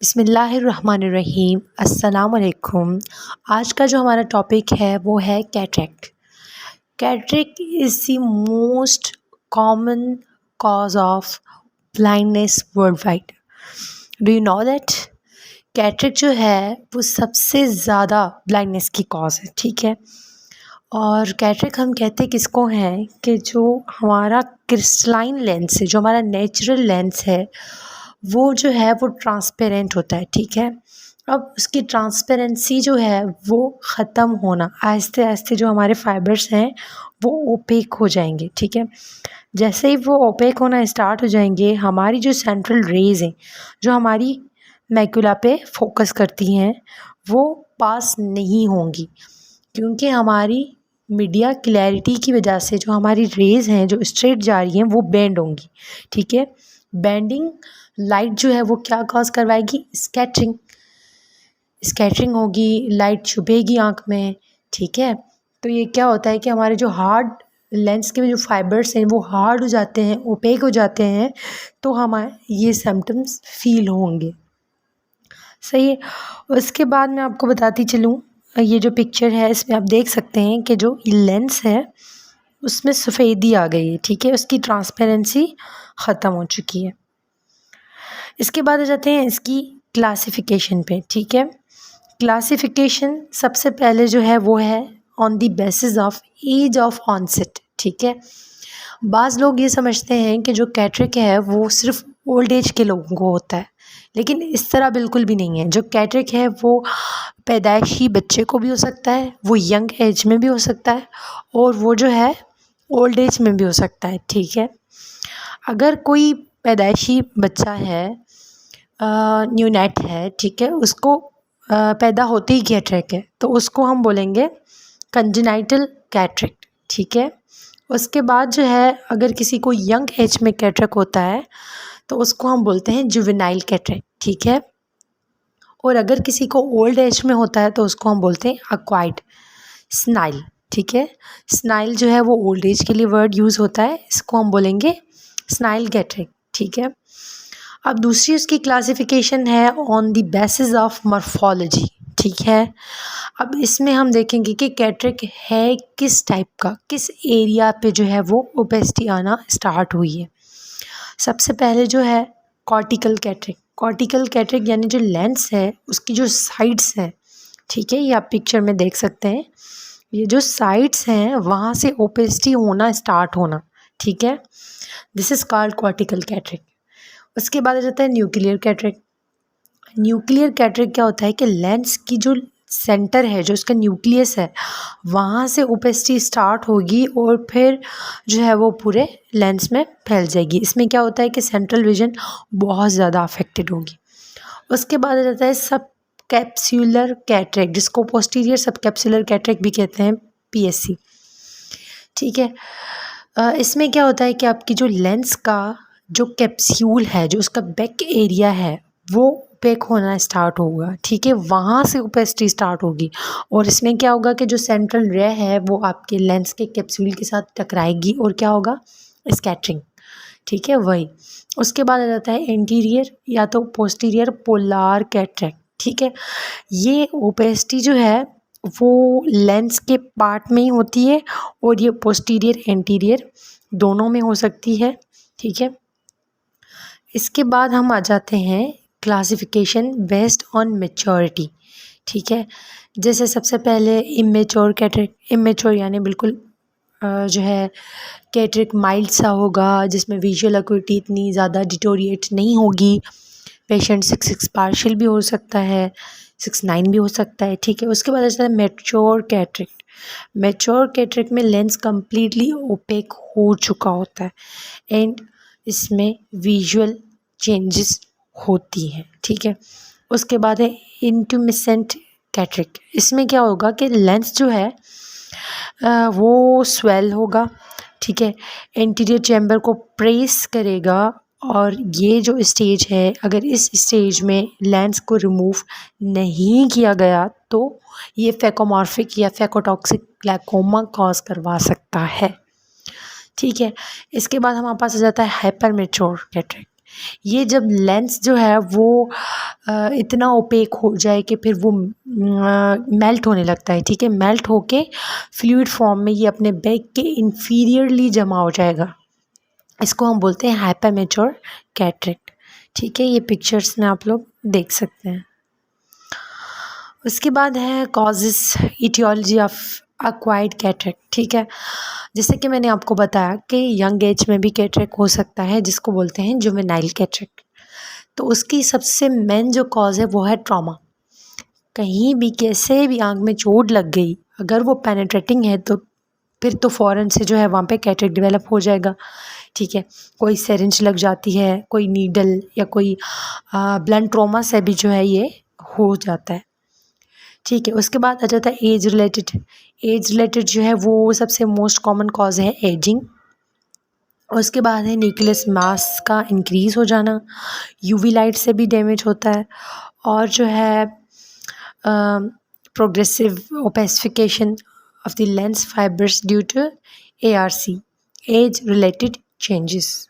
बिस्मिल्लाहिर्रहमानिर्रहीम अस्सलाम वालेकुम। आज का जो हमारा टॉपिक है वो है cataract. Cataract is the most common cause of blindness world wide. Do you know that? Cataract जो है वो सबसे ज़्यादा ब्लाइंडनेस की कॉज है, ठीक है। और कैटरेक्ट हम कहते किसको हैं कि जो हमारा क्रिस्टलाइन लेंस है, जो हमारा नेचुरल लेंस है, वो जो है वो ट्रांसपेरेंट होता है, ठीक है। अब उसकी ट्रांसपेरेंसी जो है वो ख़त्म होना आहिस्ते आहिस्ते जो हमारे फाइबर्स हैं वो ओपेक हो जाएंगे, ठीक है। जैसे ही वो ओपेक होना स्टार्ट हो जाएंगे, हमारी जो सेंट्रल रेज हैं जो हमारी मैकुला पे फोकस करती हैं वो पास नहीं होंगी, क्योंकि हमारी मीडिया क्लैरिटी की वजह से जो हमारी रेज़ हैं जो स्ट्रेट जा रही हैं वो बेंड होंगी, ठीक है। बेंडिंग लाइट जो है वो क्या कॉज करवाएगी? स्कैटरिंग। स्कैटरिंग होगी, लाइट छुपेगी आँख में, ठीक है। तो ये क्या होता है कि हमारे जो हार्ड लेंस के जो फाइबर्स हैं वो हार्ड हो जाते हैं, ओपेक हो जाते हैं, तो हमारे ये सिम्टम्स फील होंगे, सही है। उसके बाद मैं आपको बताती चलूँ, ये जो पिक्चर है इसमें आप देख सकते हैं कि जो लेंस है उसमें सफ़ेदी आ गई है, ठीक है, उसकी ट्रांसपेरेंसी ख़त्म हो चुकी है। इसके बाद आ जाते हैं इसकी क्लासिफिकेशन पे, ठीक है। क्लासिफिकेशन सबसे पहले जो है वो है on the basis of age of onset, ठीक है। बाज़ लोग ये समझते हैं कि जो कैटरेक्ट है वो सिर्फ ओल्ड एज के लोगों को होता है, लेकिन इस तरह बिल्कुल भी नहीं है। जो कैटरेक्ट है वो पैदाइशी बच्चे को भी हो सकता है, वो यंग एज में भी हो सकता है, और वो जो है ओल्ड एज में भी हो सकता है, ठीक है। अगर कोई पैदाइशी बच्चा है, न्यूनेट है, ठीक है, उसको पैदा होते ही कैटरेक्ट है, तो उसको हम बोलेंगे कंजेनाइटल कैटरेक्ट, ठीक है। उसके बाद जो है अगर किसी को यंग एज में कैटरेक्ट होता है तो उसको हम बोलते हैं जुवेनाइल कैटरेक्ट, ठीक है। और अगर किसी को ओल्ड एज में होता है तो उसको हम बोलते हैं अक्वायर्ड स्नाइल, ठीक है। स्नाइल जो है वो ओल्ड एज के लिए वर्ड यूज़ होता है, इसको हम बोलेंगे स्नाइल कैटरेक्ट, ठीक है। अब दूसरी उसकी क्लासिफिकेशन है on the basis of morphology, ठीक है। अब इसमें हम देखेंगे कि कैटरेक्ट है किस टाइप का, किस एरिया पे जो है वो ओपेसिटी आना स्टार्ट हुई है। सबसे पहले जो है कॉर्टिकल कैटरेक्ट। कॉर्टिकल कैटरेक्ट यानी जो लेंस है उसकी जो साइड्स हैं, ठीक है, ये आप पिक्चर में देख सकते हैं, ये जो साइड्स हैं वहाँ से ओपेसिटी होना स्टार्ट होना, ठीक है। This is called cortical cataract. उसके बाद आ जाता है न्यूक्लियर कैटरेक्ट। न्यूक्लियर कैटरेक्ट क्या होता है कि लेंस की जो सेंटर है, जो उसका न्यूक्लियस है, वहाँ से ओपेसिटी स्टार्ट होगी और फिर जो है वो पूरे लेंस में फैल जाएगी। इसमें क्या होता है कि सेंट्रल विजन बहुत ज़्यादा अफेक्टेड होगी। उसके बाद आ जाता है सब कैप्सूलर कैटरेक्ट, जिसको पोस्टीरियर सब कैप्सूलर कैटरेक्ट भी कहते हैं, PSC, ठीक है। इसमें क्या होता है कि आपकी जो लेंस का जो कैप्सूल है, जो उसका बैक एरिया है, वो ओपेक होना स्टार्ट होगा, ठीक है, वहाँ से ओपेसिटी स्टार्ट होगी। और इसमें क्या होगा कि जो सेंट्रल रे है वो आपके लेंस के कैप्सूल के साथ टकराएगी और क्या होगा? स्कैटरिंग, ठीक है, वही। उसके बाद आ जाता है एंटीरियर या तो पोस्टीरियर पोलार कैटरेक्ट, ठीक है। ये ओपेसिटी जो है वो लेंस के पार्ट में ही होती है और ये पोस्टीरियर एंटीरियर दोनों में हो सकती है, ठीक है। इसके बाद हम आ जाते हैं क्लासिफिकेशन बेस्ड ऑन मैच्योरिटी, ठीक है। जैसे सबसे पहले इमेच्योर कैटरेक्ट। इमेच्योर यानी बिल्कुल जो है कैटरेक्ट माइल्ड सा होगा, जिसमें विजुअल अक्यूटी इतनी ज़्यादा डिटोरिएट नहीं होगी। पेशेंट 6 पार्शियल भी हो सकता है, 6/9 भी हो सकता है, ठीक है। उसके बाद आता है मैच्योर कैटरेक्ट। मैच्योर कैटरेक्ट में लेंस कम्प्लीटली ओपेक हो चुका होता है एंड इसमें विजुअल चेंजेस होती हैं, ठीक है। उसके बाद है इंटुमिसेंट कैटरेक्ट। इसमें क्या होगा कि लेंस जो है वो स्वेल होगा, ठीक है, एंटीरियर चैम्बर को प्रेस करेगा। और ये जो स्टेज है, अगर इस स्टेज में लेंस को रिमूव नहीं किया गया तो ये फैकोमॉर्फिक या फैकोटॉक्सिक ग्लाइकोमा कॉज करवा सकता है, ठीक है। इसके बाद हमारे पास आ जाता है हाइपर मैच्योर कैटरेक्ट। ये जब लेंस जो है वो इतना ओपेक हो जाए कि फिर वो मेल्ट होने लगता है, ठीक है। मेल्ट होके फ्लूइड फॉर्म में ये अपने बैग के इंफीरियरली जमा हो जाएगा। इसको हम बोलते हैं हाइपरमेच्योर कैटरेक्ट, ठीक है। ये पिक्चर्स में आप लोग देख सकते हैं। उसके बाद है causes aetiology of acquired cataract, ठीक है। जैसे कि मैंने आपको बताया कि यंग एज में भी कैटरेक्ट हो सकता है, जिसको बोलते हैं जुवेनाइल कैटरेक्ट। तो उसकी सबसे मेन जो कॉज है वो है ट्रॉमा। कहीं भी कैसे भी आँख में चोट लग गई, अगर वो पेनिट्रेटिंग है तो फिर तो फ़ौरन से जो है वहाँ पे कैटरेक्ट डेवलप हो जाएगा, ठीक है। कोई सिरिंज लग जाती है, कोई नीडल या कोई ब्लंट ट्रॉमा से भी जो है ये हो जाता है, ठीक है। उसके बाद आ जाता है एज रिलेटेड। एज रिलेटेड जो है वो सबसे मोस्ट कॉमन कॉज है एजिंग। उसके बाद है न्यूक्लियस मास का इंक्रीज़ हो जाना, यूवी लाइट से भी डैमेज होता है। और जो है progressive opacification of the lens fibres due to ARC, age related changes.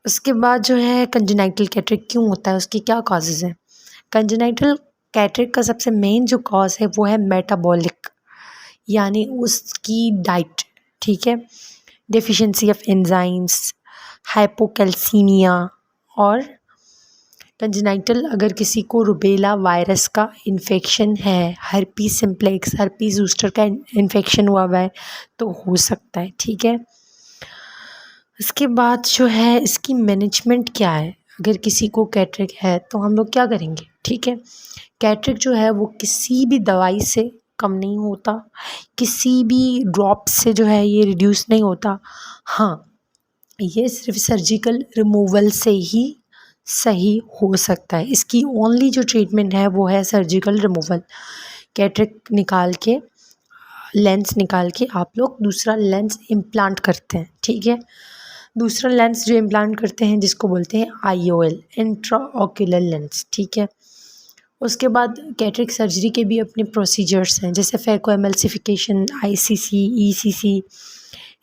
उसके बाद जो है कंजेनाइटल कैटरेक्ट क्यों होता है, उसकी क्या कॉजेज़ हैं। कंजेनाइटल कैटरेक्ट का सबसे मेन जो कॉज है वो है मेटाबॉलिक, यानी उसकी डाइट, ठीक है। Deficiency of enzymes, hypocalcaemia. और कंजेनाइटल अगर किसी को रुबेला वायरस का इन्फेक्शन है, हर्पीस सिम्प्लेक्स, हर्पीस ज़ूस्टर का इन्फेक्शन हुआ है तो हो सकता है, ठीक है। इसके बाद जो है इसकी मैनेजमेंट क्या है। अगर किसी को कैटरेक्ट है तो हम लोग क्या करेंगे, ठीक है। कैटरेक्ट जो है वो किसी भी दवाई से कम नहीं होता, किसी भी ड्रॉप से जो है ये रिड्यूस नहीं होता। हाँ, ये सिर्फ सर्जिकल रिमूवल से ही सही हो सकता है। इसकी ओनली जो ट्रीटमेंट है वो है सर्जिकल रिमूवल। कैटरेक्ट निकाल के, लेंस निकाल के आप लोग दूसरा लेंस इम्प्लांट करते हैं, ठीक है। दूसरा लेंस जो इम्प्लांट करते हैं जिसको बोलते हैं IOL, इंट्रा ऑक्यूलर लेंस, ठीक है। उसके बाद कैटरेक्ट सर्जरी के भी अपने प्रोसीजर्स हैं, जैसे फेको एमल्सिफिकेशन, ICC, ECC।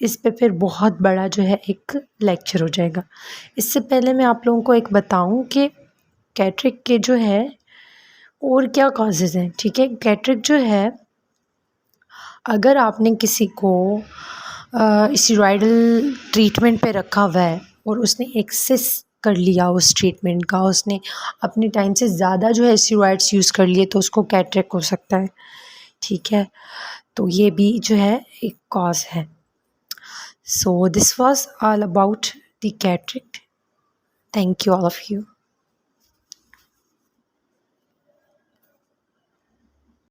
इस पे फिर बहुत बड़ा जो है एक लेक्चर हो जाएगा। इससे पहले मैं आप लोगों को एक बताऊं कि कैटरेक्ट के जो है और क्या कॉजेज़ हैं, ठीक है। कैटरेक्ट जो है अगर आपने किसी को स्टेरॉयडल ट्रीटमेंट पे रखा हुआ है और उसने एक्सेस कर लिया उस ट्रीटमेंट का, उसने अपने टाइम से ज़्यादा जो है स्टेरॉइड्स यूज़ कर लिए, तो उसको कैटरेक्ट हो सकता है, ठीक है। तो ये भी जो है एक कॉज है। So this was all about the cataract. Thank you all of you.